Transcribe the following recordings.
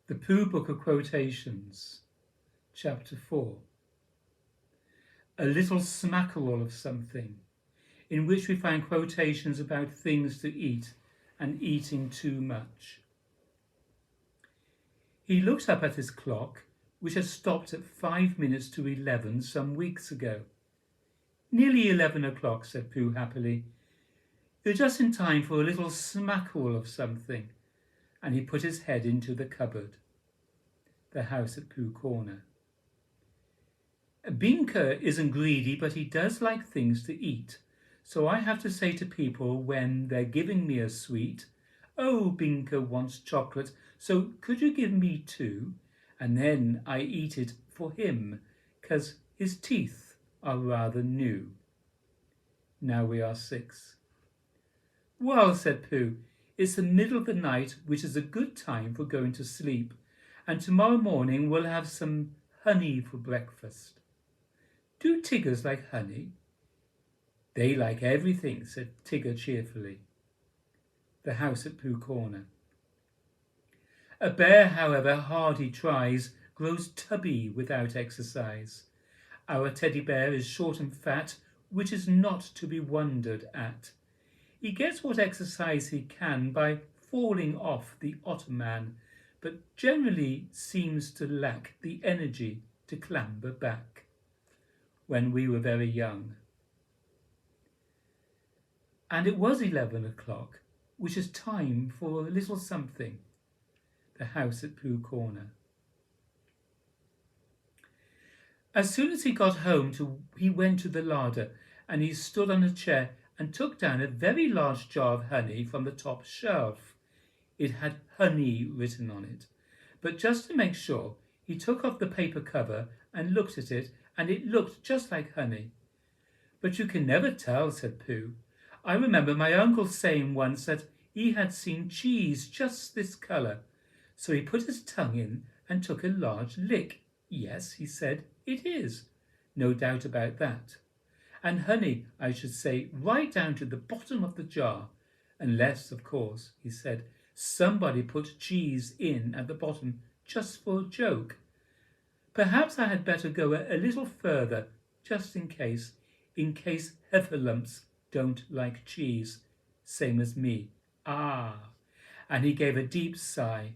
The Pooh Book of Quotations, Chapter 4. A little smackerel of something, in which we find quotations about things to eat and eating too much. He looked up at his clock, which had stopped at 5 minutes to 11 some weeks ago. "Nearly 11 o'clock," said Pooh happily. "You're just in time for a little smackerel of something." And he put his head into the cupboard. The house at Pooh Corner. Binker isn't greedy, but he does like things to eat. So I have to say to people when they're giving me a sweet, "Oh, Binker wants chocolate, so could you give me 2? And then I eat it for him, 'cause his teeth are rather new." Now we are 6. "Well," said Pooh, "it's the middle of the night, which is a good time for going to sleep, and tomorrow morning we'll have some honey for breakfast." "Do Tiggers like honey?" "They like everything," said Tigger cheerfully. The house at Pooh Corner. A bear, however hard he tries, grows tubby without exercise. Our teddy bear is short and fat, which is not to be wondered at. He gets what exercise he can by falling off the ottoman, but generally seems to lack the energy to clamber back. When we were very young. And it was 11 o'clock, which is time for a little something. The house at Pooh Corner. As soon as he got home, he went to the larder, and he stood on a chair and took down a very large jar of honey from the top shelf. It had honey written on it, but just to make sure, he took off the paper cover and looked at it, and it looked just like honey. "But you can never tell," said Pooh. "I remember my uncle saying once that he had seen cheese just this colour." So he put his tongue in and took a large lick. "Yes," he said, "it is. No doubt about that. And honey, I should say, right down to the bottom of the jar. Unless, of course," he said, "somebody put cheese in at the bottom just for a joke. Perhaps I had better go a little further, just in case Heffalumps don't like cheese, same as me. Ah!" And he gave a deep sigh.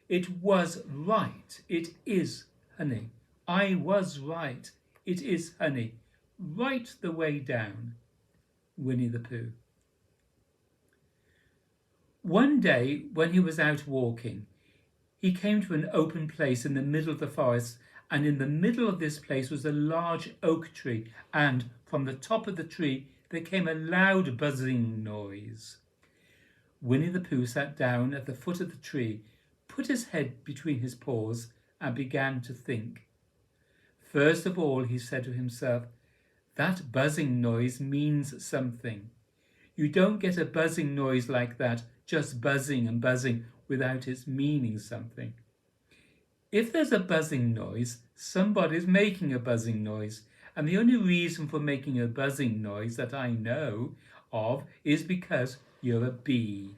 "It was right. It is honey. I was right. It is honey. Right the way down." Winnie the Pooh. One day, when he was out walking, he came to an open place in the middle of the forest, and in the middle of this place was a large oak tree, and from the top of the tree there came a loud buzzing noise. Winnie the Pooh sat down at the foot of the tree, put his head between his paws, and began to think. First of all, he said to himself, "That buzzing noise means something. You don't get a buzzing noise like that, just buzzing and buzzing, without its meaning something. If there's a buzzing noise, somebody's making a buzzing noise, and the only reason for making a buzzing noise that I know of is because you're a bee."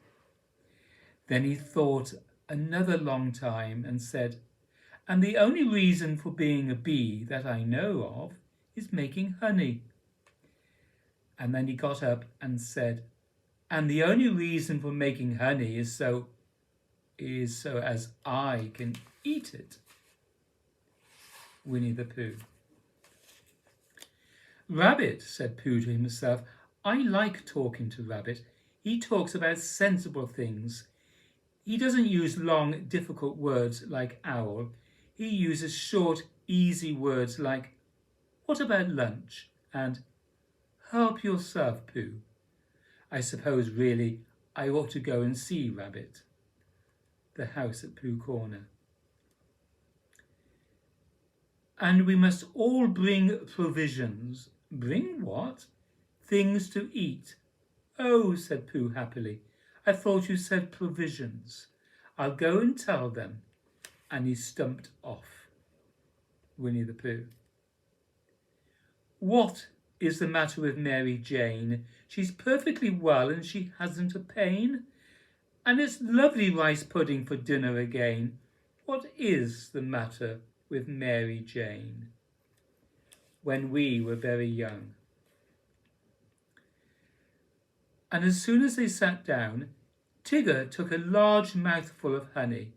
Then he thought another long time and said, "And the only reason for being a bee that I know of is making honey." And then he got up and said, "And the only reason for making honey is so as I can eat it." Winnie the Pooh. "Rabbit," said Pooh to himself. "I like talking to Rabbit. He talks about sensible things. He doesn't use long, difficult words like owl. He uses short, easy words like, 'What about lunch?' and 'Help yourself, Pooh.' I suppose really I ought to go and see Rabbit." The house at Pooh Corner. "And we must all bring provisions." "Bring what?" "Things to eat." "Oh," said Pooh happily, "I thought you said provisions. I'll go and tell them." And he stumped off. Winnie the Pooh. "What is the matter with Mary Jane? She's perfectly well and she hasn't a pain. And it's lovely rice pudding for dinner again. What is the matter with Mary Jane? When we were very young. And as soon as they sat down, Tigger took a large mouthful of honey,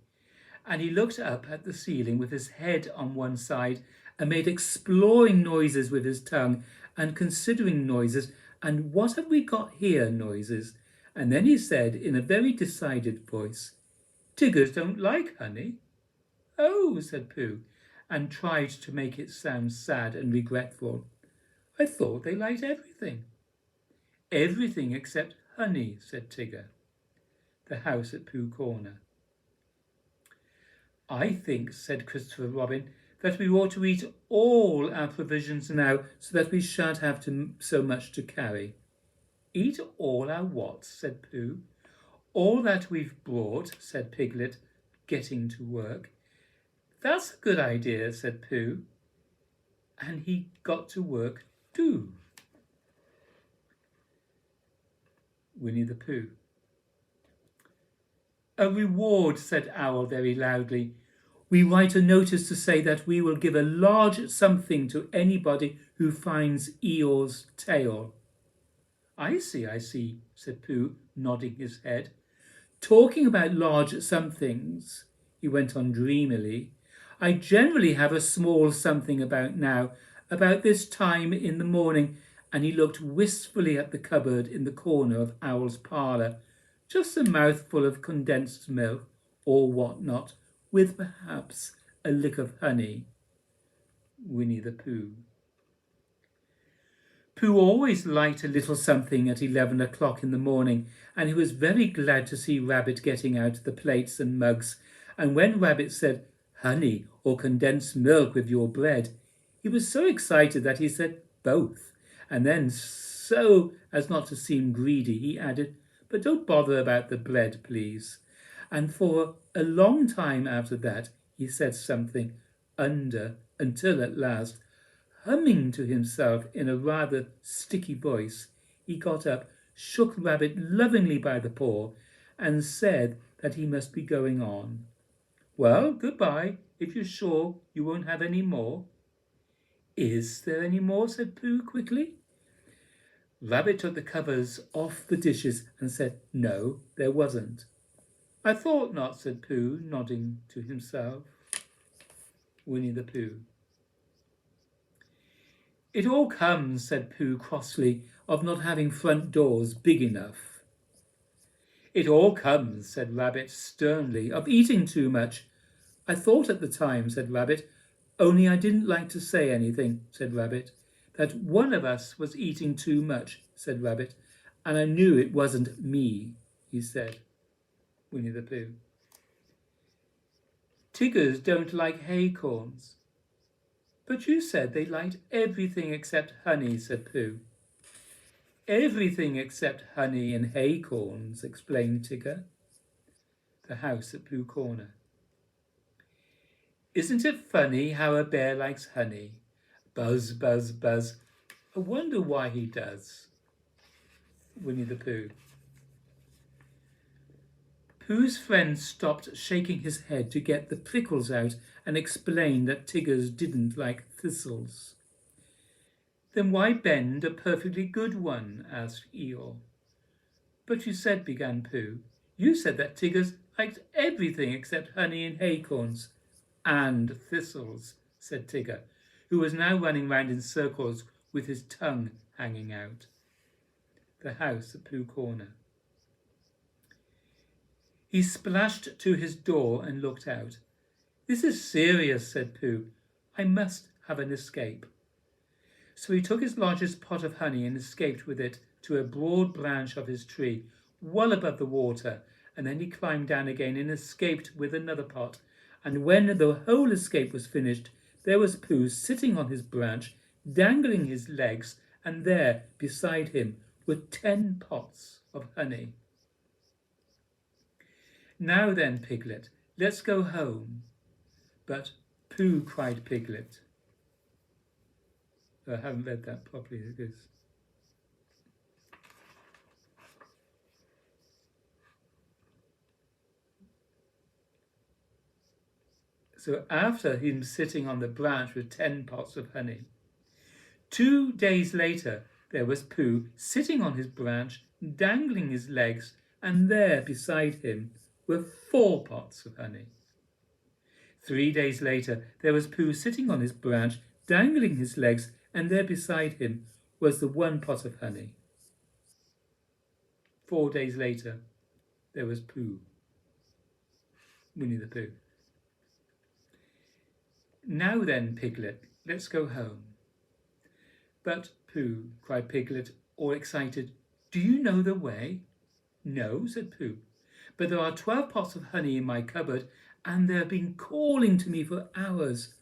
and he looked up at the ceiling with his head on one side and made exploring noises with his tongue and considering noises and what have we got here noises. And then he said in a very decided voice, Tiggers don't like honey. Oh, said Pooh, and tried to make it sound sad and regretful. I thought they liked everything. Everything except honey, said Tigger. The house at Pooh Corner. I think, said Christopher Robin, that we ought to eat all our provisions now so that we shan't have so much to carry. Eat all our what? Said Pooh. All that we've brought, said Piglet, getting to work. That's a good idea, said Pooh. And he got to work too. Winnie the Pooh. A reward, said Owl very loudly. We write a notice to say that we will give a large something to anybody who finds Eeyore's tail. I see, said Pooh, nodding his head. Talking about large somethings, he went on dreamily, I generally have a small something about now, about this time in the morning, and he looked wistfully at the cupboard in the corner of Owl's parlour, just a mouthful of condensed milk, or what not, with perhaps a lick of honey. Winnie the Pooh. Pooh always liked a little something at 11 o'clock in the morning, and he was very glad to see Rabbit getting out the plates and mugs, and when Rabbit said, honey or condensed milk with your bread, he was so excited that he said both, and then, so as not to seem greedy, he added, but don't bother about the bread, please. And for a long time after that he said something until at last, humming to himself in a rather sticky voice, he got up, shook Rabbit lovingly by the paw, and said that he must be going on. Well, goodbye, if you're sure you won't have any more. Is there any more? Said Pooh quickly. Rabbit took the covers off the dishes and said, no, there wasn't. I thought not, said Pooh, nodding to himself. Winnie the Pooh. It all comes, said Pooh crossly, of not having front doors big enough. It all comes, said Rabbit sternly, of eating too much. I thought at the time, said Rabbit, only I didn't like to say anything, said Rabbit, that one of us was eating too much, said Rabbit, and I knew it wasn't me, he said. Winnie the Pooh. Tiggers don't like haycorns. But you said they liked everything except honey, said Pooh. Everything except honey and haycorns, explained Tigger. The house at Pooh Corner. Isn't it funny how a bear likes honey? Buzz, buzz, buzz. I wonder why he does. Winnie the Pooh. Pooh's friend stopped shaking his head to get the prickles out and explained that Tiggers didn't like thistles. Then why bend a perfectly good one? Asked Eeyore. But you said, began Pooh, you said that Tiggers liked everything except honey and haycorns. And thistles, said Tigger, who was now running round in circles with his tongue hanging out. The house at Pooh Corner. He splashed to his door and looked out. This is serious, said Pooh. I must have an escape. So he took his largest pot of honey and escaped with it to a broad branch of his tree, well above the water, and then he climbed down again and escaped with another pot. And when the whole escape was finished, there was Pooh sitting on his branch, dangling his legs, and there, beside him, were 10 pots of honey. Now then, Piglet, let's go home. But Pooh, cried Piglet. I haven't read that properly, it is. So after him sitting on the branch with 10 pots of honey, 2 days later there was Pooh sitting on his branch, dangling his legs, and there beside him were 4 pots of honey. 3 days later there was Pooh sitting on his branch, dangling his legs, and there beside him was the 1 pot of honey. 4 days later there was Pooh, Winnie the Pooh. Now then, Piglet, let's go home. But, Pooh, cried Piglet, all excited, do you know the way? No, said Pooh, but there are 12 pots of honey in my cupboard, and they've been calling to me for hours.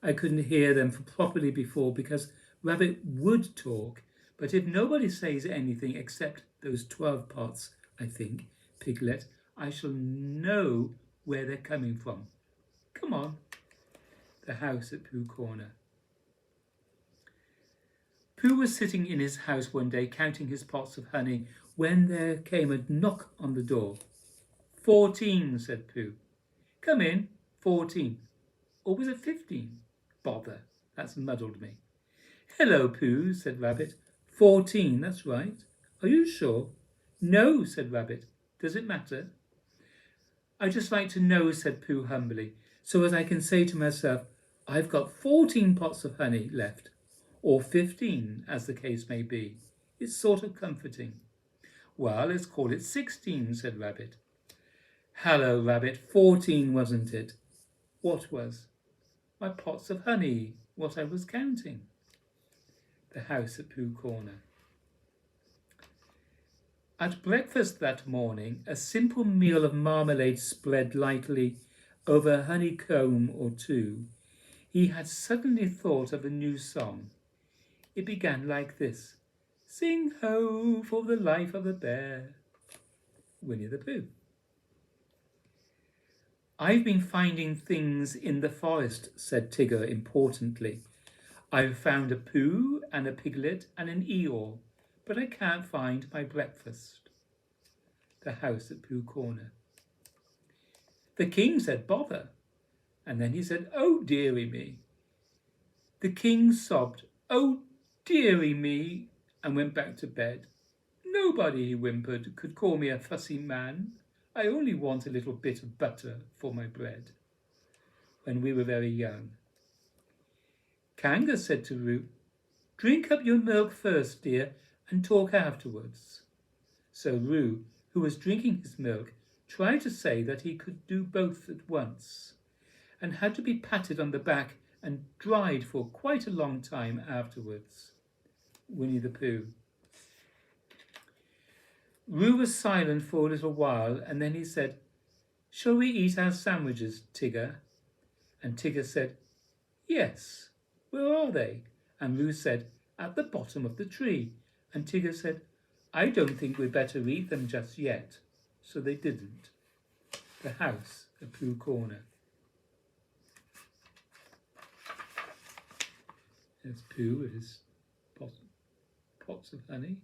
I couldn't hear them properly before because Rabbit would talk, but if nobody says anything except those 12 pots, I think, Piglet, I shall know where they're coming from. Come on. The house at Pooh Corner. Pooh was sitting in his house one day counting his pots of honey when there came a knock on the door. 14, said Pooh. Come in, 14. Or was it 15? Bother, that's muddled me. Hello, Pooh, said Rabbit. 14, that's right. Are you sure? No, said Rabbit. Does it matter? I'd just like to know, said Pooh humbly, so as I can say to myself, I've got 14 pots of honey left, or 15, as the case may be. It's sort of comforting. Well, let's call it 16, said Rabbit. Hello, Rabbit, 14, wasn't it? What was? My pots of honey, what I was counting. The house at Pooh Corner. At breakfast that morning, a simple meal of marmalade spread lightly over a honeycomb or two, he had suddenly thought of a new song. It began like this: Sing ho for the life of a bear. Winnie the Pooh. I've been finding things in the forest, said Tigger importantly. I've found a Pooh and a Piglet and an Eeyore, but I can't find my breakfast. The house at Pooh Corner. The king said bother, and then he said, oh dearie me. The king sobbed, oh dearie me, and went back to bed. Nobody, he whimpered, could call me a fussy man. I only want a little bit of butter for my bread. When we were very young. Kanga said to Roo, drink up your milk first, dear, and talk afterwards. So Roo, who was drinking his milk, tried to say that he could do both at once, and had to be patted on the back and dried for quite a long time afterwards. Winnie the Pooh. Roo was silent for a little while, and then he said, shall we eat our sandwiches, Tigger? And Tigger said, yes. Where are they? And Roo said, at the bottom of the tree. And Tigger said, I don't think we'd better eat them just yet. So they didn't. The house at Pooh Corner. There's Pooh with his pots of honey.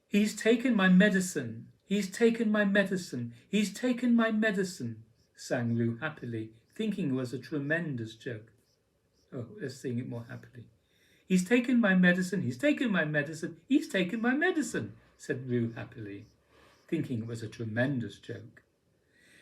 He's taken my medicine. He's taken my medicine. He's taken my medicine, sang Roo happily, thinking it was a tremendous joke. Oh, let's sing it more happily. He's taken my medicine. He's taken my medicine. He's taken my medicine, said Roo happily, thinking it was a tremendous joke.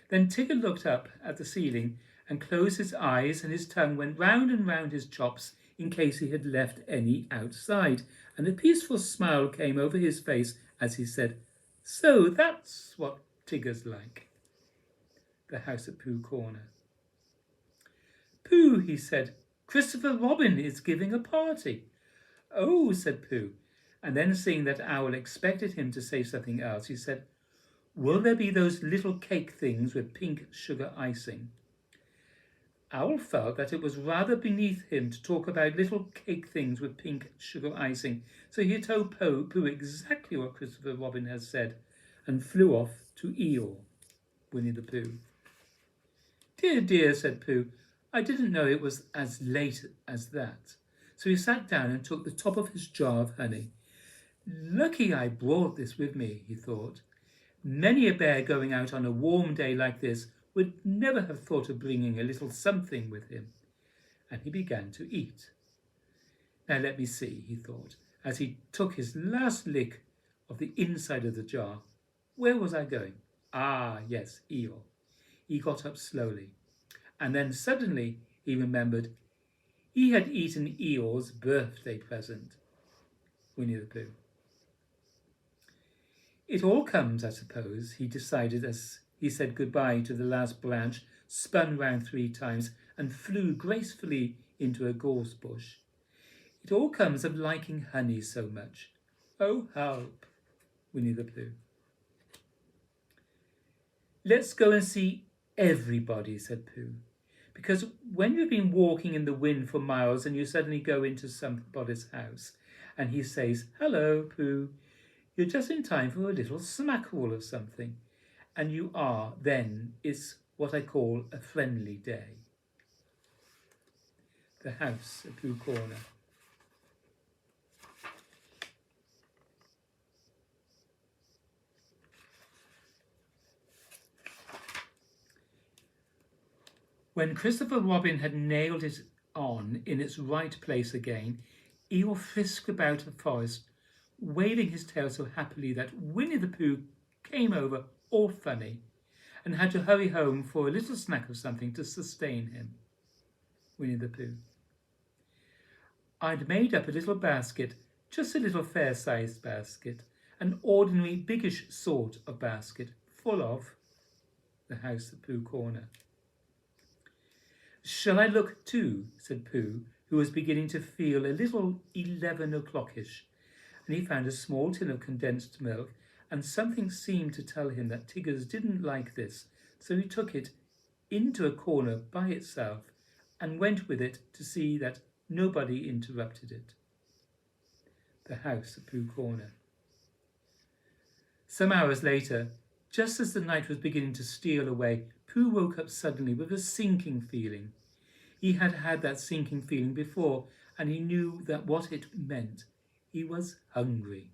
Then Tigger looked up at the ceiling and closed his eyes, and his tongue went round and round his chops in case he had left any outside, and a peaceful smile came over his face as he said, so that's what Tigger's like. The house at Pooh Corner. Pooh, he said, Christopher Robin is giving a party. Oh, said Pooh, and then seeing that Owl expected him to say something else, he said, will there be those little cake things with pink sugar icing? Owl felt that it was rather beneath him to talk about little cake things with pink sugar icing, so he told Pooh exactly what Christopher Robin had said and flew off to Eeyore, Winnie the Pooh. Dear, dear, said Pooh, I didn't know it was as late as that. So he sat down and took the top of his jar of honey. Lucky I brought this with me, he thought. Many a bear going out on a warm day like this would never have thought of bringing a little something with him. And he began to eat. Now let me see, he thought, as he took his last lick of the inside of the jar. Where was I going? Ah, yes, eel. He got up slowly, and then suddenly he remembered he had eaten Eeyore's birthday present. Winnie the Pooh. It all comes, I suppose, he decided as he said goodbye to the last branch, spun round 3 times, and flew gracefully into a gorse bush. It all comes of liking honey so much. Oh, help! Winnie the Pooh. Let's go and see everybody, said Pooh. Because when you've been walking in the wind for miles and you suddenly go into somebody's house and he says, hello, Pooh, you're just in time for a little smackerel of something. And you are, then, it's what I call a friendly day. The house at Pooh Corner. When Christopher Robin had nailed it on in its right place again, Eeyore frisked about the forest, waving his tail so happily that Winnie the Pooh came over all funny and had to hurry home for a little snack of something to sustain him. Winnie the Pooh. I'd made up a little basket, just a little fair-sized basket, an ordinary biggish sort of basket, full of the house at Pooh Corner. Shall I look too? Said Pooh, who was beginning to feel a little 11 o'clockish, and he found a small tin of condensed milk, and something seemed to tell him that Tiggers didn't like this, so he took it into a corner by itself and went with it to see that nobody interrupted it. The house at Pooh Corner. Some hours later, just as the night was beginning to steal away, Pooh woke up suddenly with a sinking feeling. He had had that sinking feeling before, and he knew that what it meant. He was hungry.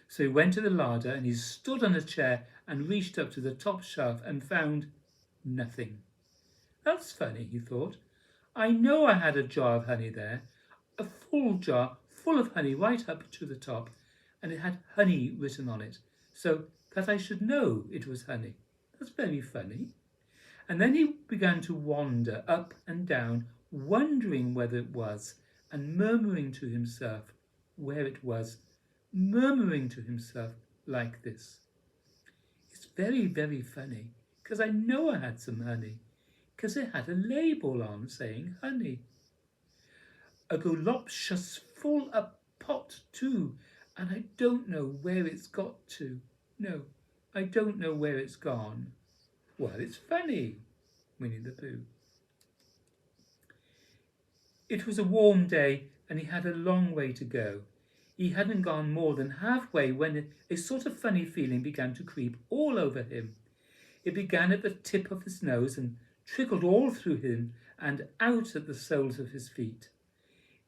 So he went to the larder and he stood on a chair and reached up to the top shelf and found nothing. That's funny, he thought. I know I had a jar of honey there, a full jar full of honey right up to the top, and it had honey written on it, so that I should know it was honey. That's very funny. And then he began to wander up and down, wondering whether it was, and murmuring to himself where it was, murmuring to himself like this. It's very, very funny, because I know I had some honey, because it had a label on saying honey. A goloptious full up pot too, and I don't know where it's got to. No, I don't know where it's gone. Well, it's funny, Winnie the Pooh. It was a warm day and he had a long way to go. He hadn't gone more than halfway when a sort of funny feeling began to creep all over him. It began at the tip of his nose and trickled all through him and out at the soles of his feet.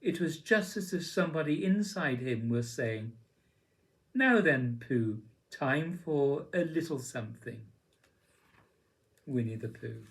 It was just as if somebody inside him was saying, "Now then, Pooh, time for a little something." Winnie the Pooh.